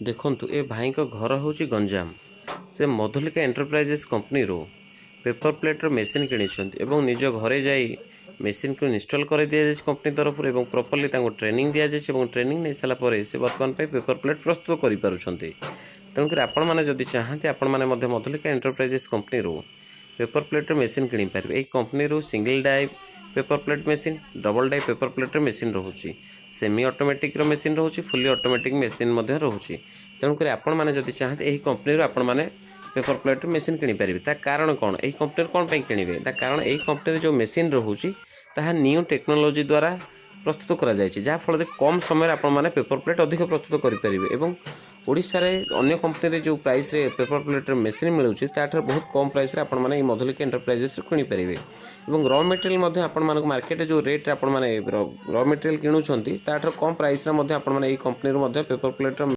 देखंतु ए भाई को घर हूँ गंजाम से मधुलिका एंटरप्राइजेस कंपनी रो पेपर प्लेटर मेसीन किणी निज घरे जाई मेसीन को इंस्टॉल कर दि जाए कंपनी तरफ प्रॉपर्ली ट्रेनिंग दि जाए ट्रेनिंग नहीं सारापर से बर्तमान पेपर प्लेट प्रस्तुत कर तेणुकर आपण मैंने जदि चाहते आपण मैंने मधुलिका एंटरप्राइजेस कंपनी रो पेपर प्लेटर मेसीन किणी पारे। यही कंपनी रो single die paper plate machine double die paper प्लेटर मेसीन रोचे सेमी ऑटोमेटिक मेसीन रोचे फुली ऑटोमेटिक मेसीन रोचे। तेणुकर आपण मैंने जदि चाहते यही कंपनी आपण मैंने पेपर प्लेट मेसीन किणी पारे। ता कारण कौन यही कंपनी कौन पे किणवे ता कारण यही कंपनी जो मेसीन रोचे ताहा न्यू टेक्नोलोजी द्वारा प्रस्तुत करा जायछि जहाँफल कम समय आपण मैंने पेपर प्लेट अधिक प्रस्तुत करें। ओडिशा रे अन्य कंपनी रे जो प्राइस रे पेपर प्लेट मेसीन मिलूची ताठार बहुत कम प्राइस रे आपण माने मधुलिका एंटरप्राइजेस किणी पारिबे। रॉ मटेरियल मध्ये आपण मानक मार्केट जो रेट आपण माने रॉ मटेरियल किणुछंती ताठार कम प्राइस रे मध्ये आपण माने एई कंपनी रो मध्ये पेपर प्लेट